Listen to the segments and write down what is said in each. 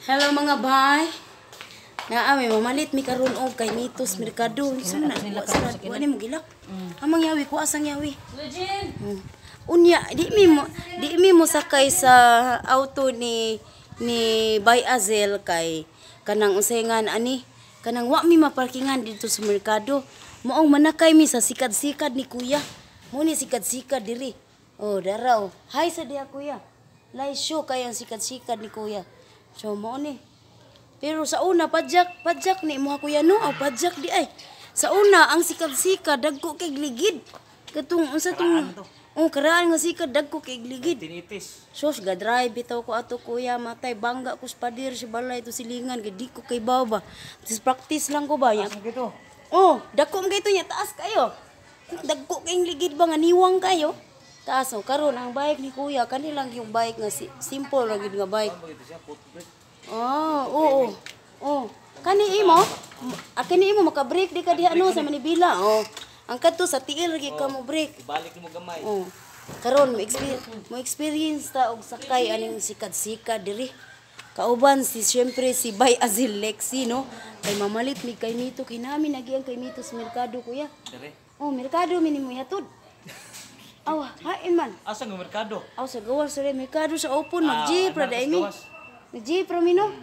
Hello mga bay. Naa may mamalit mi karon og kay Mitos Mercado. Unsa na wa ni mo gilak. Amang yawi ko asang yawi. Unya di mi mo sakay sa auto ni Bay Azel kay kanang usayngan ani kanang wa mi maparkingan dito sa merkado. Moong manakay mi sa sikad-sikad ni kuya. Mo ni sikad-sikad diri. Oh, daraw. Hi sa diha kuya. Live show kay ang sikad-sikad ni kuya. So mo ni. Pero sa una padjak ni mo kuya no, o padjak di ay. Sa una ang sikad-sikad dagko kay ligid. Katong unsa tong karaan nga sikad dagko kay ligid. Tinitis. Sos ga drive bitaw ko ato kuya matay bangga ko sa padir si balay to silingan kay di ko kay baw ba. Tis practice lang ko ba nya. Gito. Oh, dako mo gayto nya taas kayo. Dagko kay ligid ba nga niwang kayo. Taas o karon ang bike ni kuya kanilang yung bike nga simple ra gid nga bike. Oo. Kani imo? Kani imo maka-break di ka diha no sa Manibila. Oh. Ang kadto sa tiil ra gid ka mo break. Balik mo gamay. Oh. Karon mo experience ta og sakay aning sikad-sikad diri. Kauban siyempre si Bay Azil Lexi no. Kay mamalit mi kay Mito kinami nagiang kay Mito sa merkado kuya. Dire. Oh, merkado minimo yatod. Aw, hain man. Asa nga merkado? Aw sa gawas sa merkado sa open mag-jeep ra dai mi. Mag-jeep ra mi no.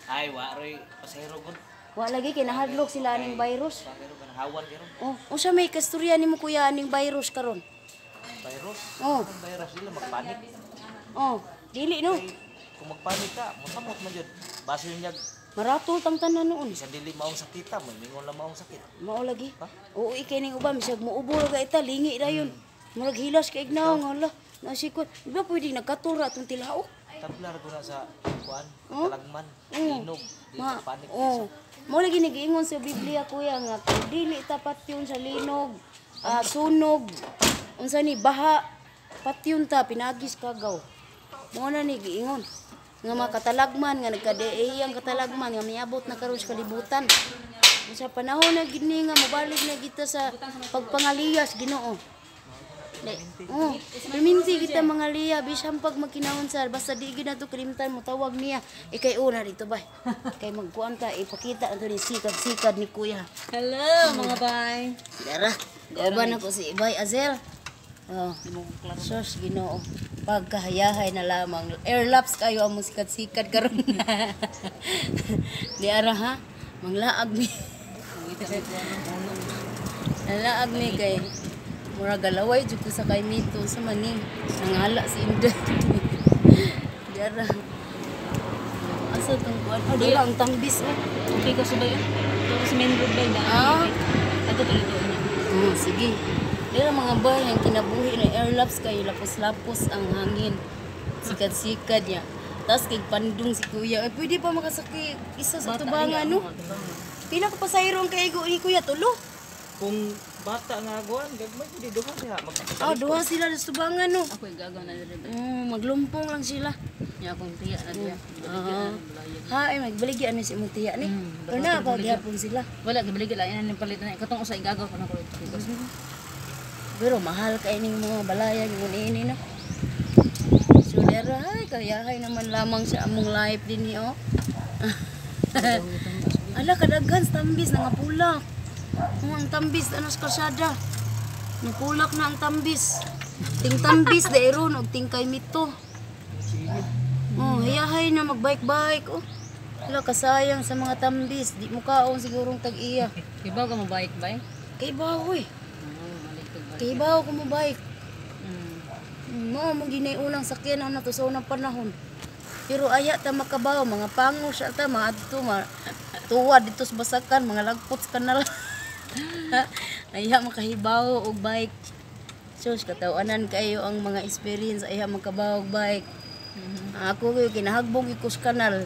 Ay, waroy pasahero gud. Wa lagi kay nahadlok sila aning virus. Pero hawan karon. Oh, unsa may kasturya nimo kuya aning virus karon? Virus. Oh. Ang virus sila magpanik. Oh, dili no. Kung magpanik ka, mosamot man jud. Baso niya Maratol tang tanan noon. bisan dili maong sakita, mo mingon lang maong sakit. Mao lagi. Oo, ikay ning uban bisag muubo ra ita lingi dayon. Murag hilas kay ignaw nga ala. Nasikot. Di ba pwede nagkatura atong tilaok? Tablar ko na sa kuan, talagman, linog, di Ma, panik. oh. Mo lagi nag-iingon sa Biblia kuya nga kung dili tapat yun sa linog, sunog, unsa ni baha, patyon ta pinagis kagaw. Mo na ni giingon nga mga katalagman nga nagka-DA ang katalagman nga miabot na karon sa kalibutan. Sa panahon na gini nga mobalik na kita sa pagpangaliyas Ginoo. Oh, perminti kita mga liya bisan pag magkinahon sa basta di gid nato kalimtan mo tawag niya ikay una dito ba kay magkuan ka ipakita ato ni sikad-sikad ni kuya. Hello mga bay. Dara, goban ako si Bay Azel. Oh, sos Ginoo. Pagkahayahay na lamang airlaps kayo ang sikat-sikat karon. Di ara ha, manglaag ni. Nalaag ni kay mura galaway jud ko sa kay Mito sa maning nangala si Inda. Dara. Asa tong kuan? Dala ang tambis eh. Okay ko subay. Tapos main road bay na. Ato tuloy niya. Oh, sige. Dara mga bay ang kinabuhi na airlaps kay lapos-lapos ang hangin. Sikat-sikat niya. Tas kay pandung si kuya. Ay pwede pa makasakay isa sa tubangan no. Pila ka pasahero ang kaigo ni kuya tulo. Kung bata nga aguan, gagmay di duha siya. Duha sila sa tubangan no. Ako gagaw na diri. Maglumpong lang sila. Nya akong tiya na diya. Ay magbaligyan ni si imong tiya ni. Pero na pa gihapon sila. Wala gibaligid lang yan palit na katong usay gagaw pa na ko. Pero mahal ka ining mga balaya yung ini no. So dera ay kayahay naman lamang sa among life din ni oh. Ala kadaghan tambis na nga pulak. Ang tambis ano sa kalsada. Napulak na ang tambis. Ting tambis dairon og ting kay Mito. Oh, hayahay na magbike-bike oh. Ala kasayang sa mga tambis, di mo kaon sigurong tag-iya. Ibaw ka mo bike bay? Kay bahoy. Kay baho ko mo bike. Mo ginay unang sakyan na to sa unang panahon. Pero aya ta makabaw mga pango siya ta mga adto tuwa dito sa basakan mga lagpot sa kanal. Aya makahibaw og bike. Sus katawanan kayo ang mga experience aya makabaw og bike. Ako kay kinahagbog ko sa kanal.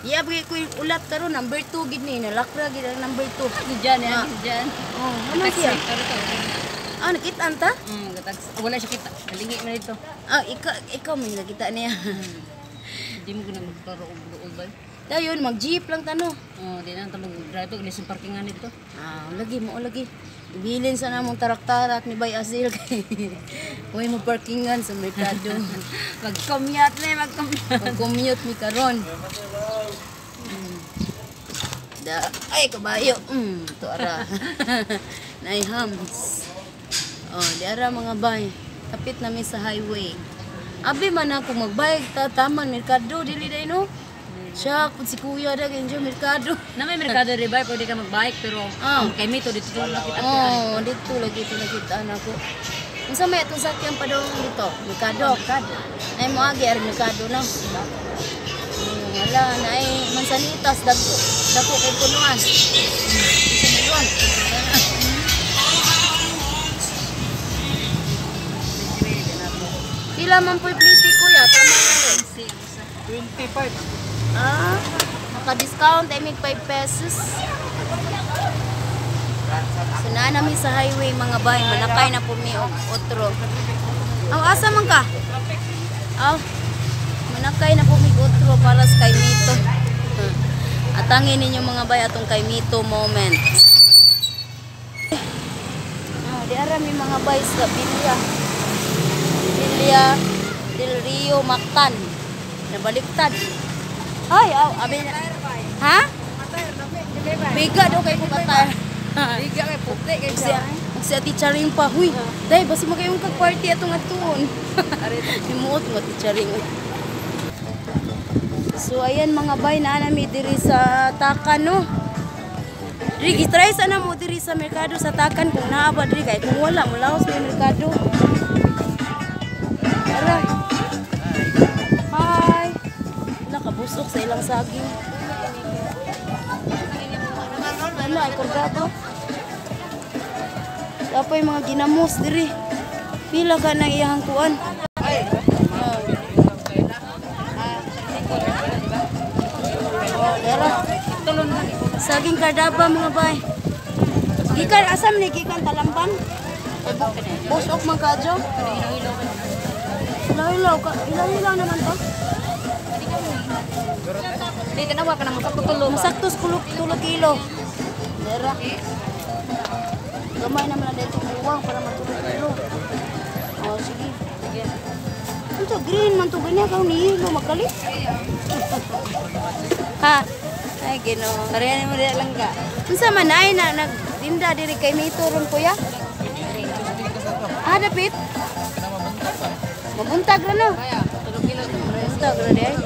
Iya bagi ko ulat karon number 2 gid ni nalakra gid ang number 2. Diyan yan, diyan. Oh, ano siya? Nakita anta? Wala siya kita. Nalingi na dito. Ikaw may nakita niya. Di mo gina magklaro og duol bay. Dayon mag-jeep lang tano. Oh, di na ta mag-drive to gilis parkingan dito. Lagi mo lagi. Ibilin sa namong tarak-tarak ni Bay Azil kay huwag mo parkingan sa merkado. Mag-commute na, mag-commute. Mag-commute mi karon. Ay kabayo. To ara. Nay hams. Di ara mga bay. Kapit na mi sa highway. Abi man ako magbayad taman merkado dili day no. Siya, kung si kuya na ganyan siya, merkado. Na may merkado rin ba, pwede ka mag-bike, pero kay Mito, dito nakita ko. Dito lagi ito nakitaan ako. Kung sa may itong sakyan pa daw dito, merkado. Ay mo agi, ari merkado na. Wala, na ay mansanitas, dako kay punuan. Isa na doon. Pila man po'y pliti kuya, tama na rin. 25. Naka-discount ay may 5 pesos. So na namin sa highway mga bay, manakay na po mi otro. Asa man ka? Manakay na po mi otro para sa kay Mito. Atangin ninyo mga bay atong kay Mito moment. Di ara mi mga bay sa Bilya del Rio Mactan. Nabaliktad. Ay, abi na. Ha? Biga daw kay kumatar. Biga kay puti kay Si Ati Charing pa. Huy, day, basi mo kayong kag-party atong atuon. Himuot mo Ati Charing. So, ayan mga bay, naanami diri sa Takan, no? Diri, try sana mo diri sa merkado sa Takan kung naaba diri kay kung wala, mulaos may merkado. Tara. Nakabusok sa ilang saging. Ano ay kargado? Dapat yung mga ginamos diri. Pila ka ng iyang kuan. Saging kardaba mga bay. Gikan asam ni gikan Talamban. Busok man kadyo. Ilaw naman to. Di tanawa ka na masakto Masaktos 10 kilo. Dera. Gamay naman na dito buwang para matulog kilo. Sige. Ito green man to ganyan kang nihilo magkalit. Ha. Ay gino. Kariyan mo dili lang ka. Unsa man ay na nagtinda diri kay Mito ron kuya? Dapit. Mabuntag ra no. 3 kilo. Mabuntag ra di ay.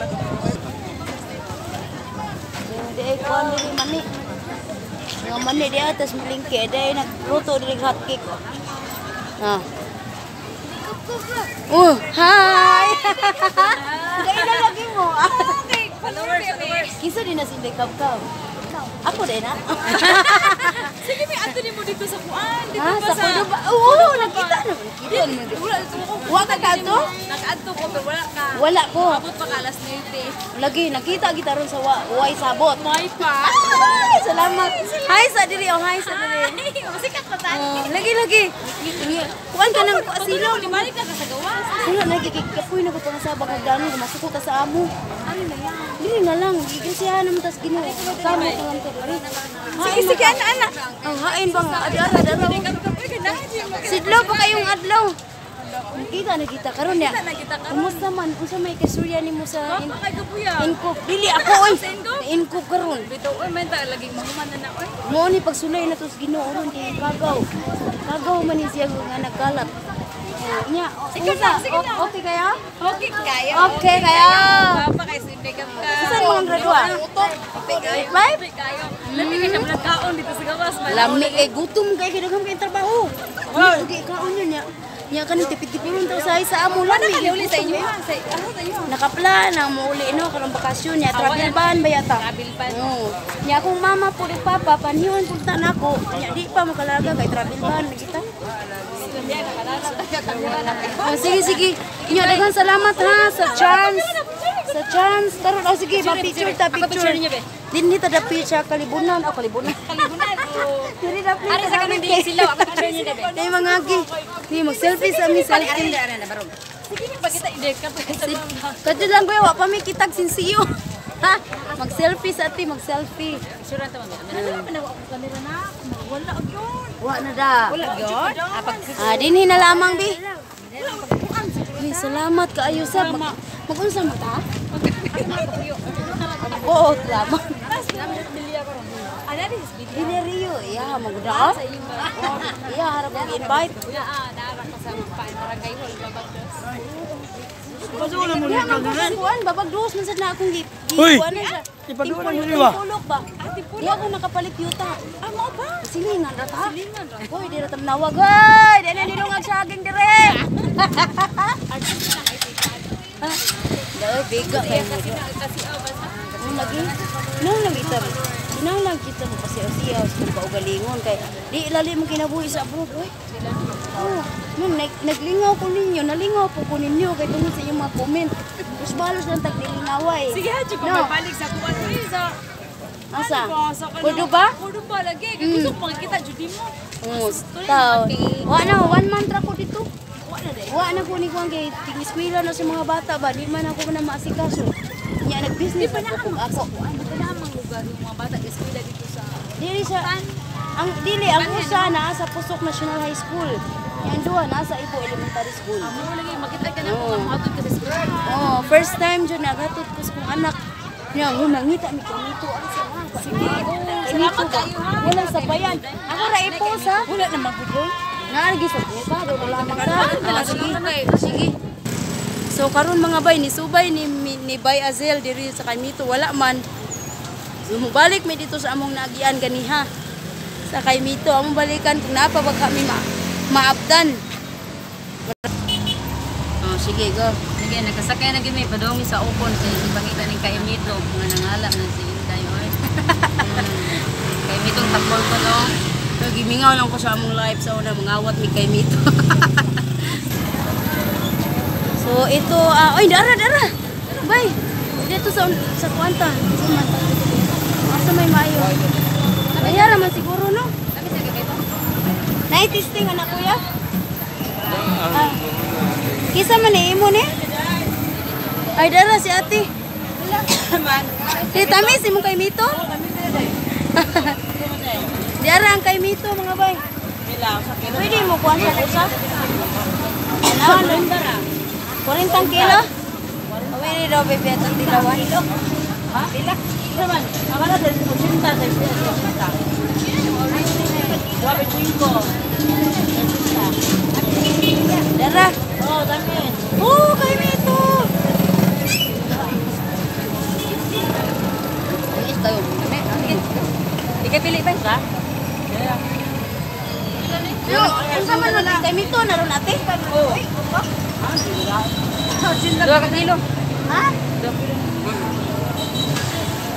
Ay kuan diri mani. Nga mani di atas milingke day nagluto diri hotcake. Hi. Dai na lagi mo. Followers. Kisa din na si Dekab. Ako din na. Sige, may ato mo dito sa kuan. Sa kuno ba? Oo, nakita naman. Kita naman. Wala ito ko. Wala ka to? Naka-adto ko, pero wala ka. Wala ko. Abot pa ka alas 9. Lagi, nakita kita ron sa way sabot. May pa. Ay, salamat. Hi sa diri, hi sa diri. Sikat pa tayo. Lagi. Kuan ka ng asilo. Balik na ka sa gawas. Wala, nagkikapoy na ko pa sa baka gano'n. Masuko ka sa amo. Ano na yan? Dili na lang. Gigasihan naman tas gino. Sama ka lang ka diri. Sige, anak. Ang hain bang adlaw. Sidlaw pa kayong adlaw. Nakita karon ya. Kumusta man? Unsa may kasurya nimo sa Inkop? Dili ako oy. Inkop karon. Bito oy man ta lagi mahuman na oy. Mo ni pagsulay na tos Ginoo ron kay kagaw. Kagaw man ni siya nga nagkalat. Nya, sige na. Okay kaya? Okay kayo. Okay kaya. Papa kay sinde ka. Saan mo ang gradua? Five? Lami kay sa kaon dito sa gawas. Lami kay gutom kay kidagam kay trabaho. Hindi kaon yun ya. Nya kanang tipid-tipidon taw sa amo lang. Nakaliuli sa inyo. Sa inyo. Nakaplan ang muuli no karong bakasyon niya travel ban ba yata? Travel ban. Oo. Nya akong mama po ni papa panihon punta nako. Nya di pa makalaga kay travel ban kita. Sige. Nya daghan salamat ha sa chance. Sa chance karon sige ma-picture ta picture. Dinhi ta da picture kalibunan o kalibunan. Dili da picture. Ari sa kanang di sila ako picture niya debe. Day mga gi. Ni mag selfie sa mi selfie. Ari na barog. pa kita i-date ka pa sa mga. Kadto lang kuya, wa pa may kitag sinsiyo. Ha? Mag-selfie sa ati, mag-selfie. Sure ta man. Kamera na. Wala gyud. Wa na da. Wala gyud. Dinhi na lamang bi. Uy, salamat kaayo sab. Mag-unsa mo ta? Oo, salamat. Ana di Dili Rio, iya magda. Iya harap mag-invite. Dara ka sa barangay hall babagdos. Kuan, babagdos man sad na akong Uy! kuan na siya. Ipaduan mo niyo ba? Tulog ba? Di ako nakapalit yuta. Mo ba? Silingan ra ta. Hoy, di ra ta manawag. Hoy, di na nilungag sa aking dire. Dahil biga kayo mo. Kasi awas. Nung lagi, nang lang kita mo kasi siya sa kaugalingon kay di ilali mo kinabuhi sa abroad oy. Oh, nung naglingaw ko ninyo, nalingaw po ko ninyo kay tungod sa inyong mga comment. Mas balos lang tagdilingaway. Sige, hadyo ko mabalik sa kuan oi sa. Asa? Kudo ba? Kudo ba lagi? Kay gusto ko makita jud mo. Tao. Wa na, 1 month ra ko dito. Wa na ko ni kuan kay tingiskwela na sa mga bata ba, di man ako na maasikaso. Nya nag-business ako ako. Ano ka namang lugar yung mga bata eskwela dito sa Dili sa ang usa na sa Pusok National High School. Yang duha nasa Ibo Elementary School. Amo lagi makita ka na kung mahatod ka sa eskwela. Oh, first time jud nagatud ko sa kong anak. Nya nangita mi kanito ang sa mga. Sige. Salamat kayo ha. Wala sa bayan. Ako ra ipos ha. Wala na magudol. Naagi sa buka do lamang sa. Sige. Sige. So karon mga bay ni subay ni Bay Azel diri sa Kaymito wala man. Sumubalik mi dito sa among naagian ganiha. Sa Kaymito among balikan kung napa ba kami maabdan. Oh, sige go. Sige, nagkasakay na gimi padong sa upon kay ipakita ning Kaymito nga nangala na si Inday oy. Kaymito tapol ko no. So, gimingaw lang ko sa among live sa una mangawat ni Kaymito. So ito oy dara. Bay. Dito sa kwanta. Asa may maayo. Bayara man siguro no. Kami sa gabay to. Night testing anak kuya. Kisa man ni imo ni? Ay dara si ate. Man. Di tamis imong Kaymito? Dara ang Kaymito mga bay. Pwede mo kuha sa usa? Ano? 40 kilo? Pwede daw bebe at tilawan. Ha? Pila? Naman. Akala din mo sinta sa sinta. Grabe chingko. Dara. Oh, dami. Oh, Kaymito. Ayos tayo. Ikapili ba sa? Yo, ang sama nun Kaymito naron ate? Oo. Dua ka kilo. Ha?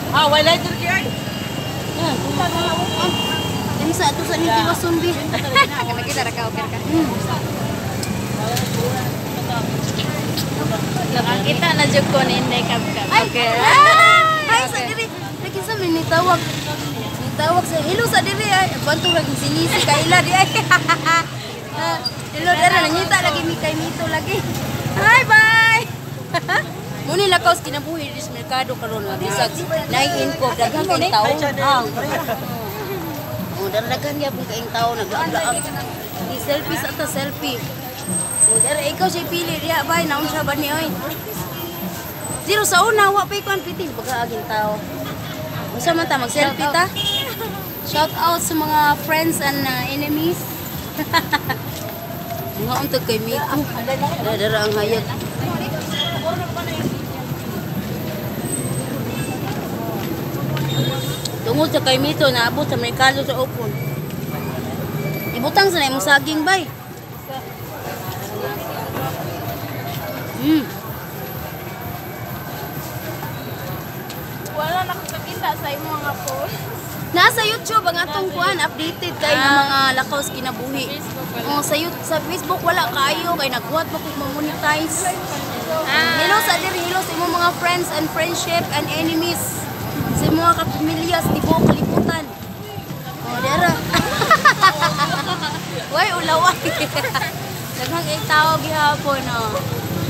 Ah, wala ito kaya. Yung sa ato sa Nitiwa Sumbi. Kana kita ra ka okay ka. Nakakita na jud ko ni Inday Kabka. Okay. Ay, sa diri. Lagi sa may nitawag. Nitawag sa hello sa diri ay. Bantu lagi sinisi kaila di ay. Hello dara nangita lagi mi Kaymito lagi. Hi, bye. Muni lakaw kinabuhi dis merkado karon nga bisag nai-info daghang kay tawo. Oh, daghan gyud kay tawo naglaag-laag. Di selfie sa ta selfie. Oh, dara ikaw si pili diha bay naon siya ba ni oy. Zero sa una wa pay kon pitil baga aging tao. Unsa man ta mag-selfie ta? Shout out sa mga friends and enemies. Mga untog kay Miko. Dara ang hayag. Tungod sa Kaymito naabot sa merkado sa Opon. Ibutang sa imong saging bay. Wala na nakakita sa imong mga post. Nasa YouTube ang atong kuan updated kay ng mga lakaws kinabuhi. Oh, sa Facebook wala kaayo kay nagbuhat pa kog ma-monetize. Hello sa diri, hello sa imong mga friends and friendship and enemies. Sa mga kapamilya sa tibuok kalibutan. Oh, dara. Way ulaway. Daghang tao gihapon no.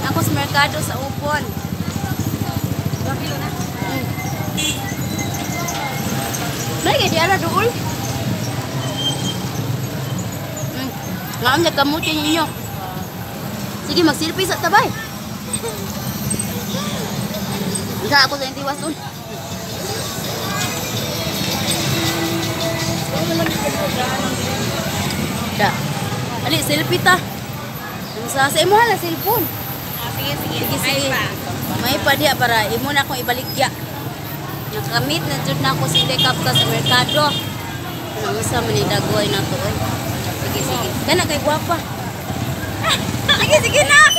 Ako sa merkado sa Upon. Lagi di ala dool. Nga ang nagkamuti ninyo. Sige, mag-selfie sa tabay. Isa ako sa intiwas doon. Da. Ali, selfie ta. Sa imo hala cellphone. Sige. Sige. May pa diya para imo na akong ibaligya. Nakamit na jud na ako si Dekap ka sa merkado. Ano sa manidagoy na to oy. Sige. Kana kay guwapa. Sige na.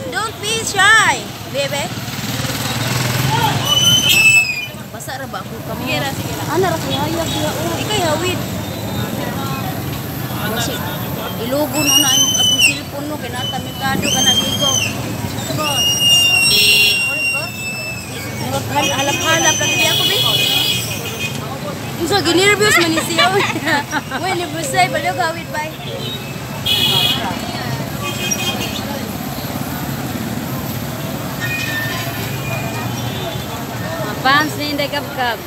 Don't be shy, baby. Basa ra ba ako kamo? Sige ra. Ana ra kay hayag diha oh. Ikay hawid. Kasi ilugo no na ang atong cellphone no kinata merkado kana ligo. Halap-halap lagi di ako, Bi. So, ginirviews man ni siya. Uy, nibusay, baliw gawid ba? Fans ni Inday Kapkap.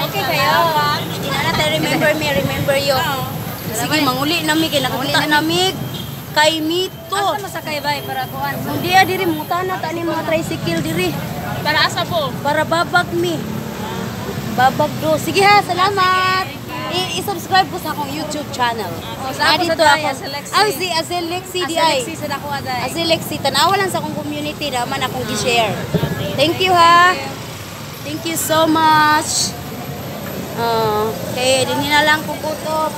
Okay kayo. Inana tayo remember me, remember you. Sige, manguli nami, kinakapunta nami. Kay Mito. Asa masakay ba para kuan? Hindi diri mutana ta ni mga tricycle diri. Para asa po? Para babag mi. Babag do. Sige ha, salamat. I-subscribe ko sa akong YouTube channel. Sa ako sa Daya, sa Lexi. Si Azelexi di Asa ay. Lexi sa dako aday. Azelexi, tanawa lang sa akong community naman akong i-share. Thank you ha. Thank you so much. Okay, din na lang kukutob.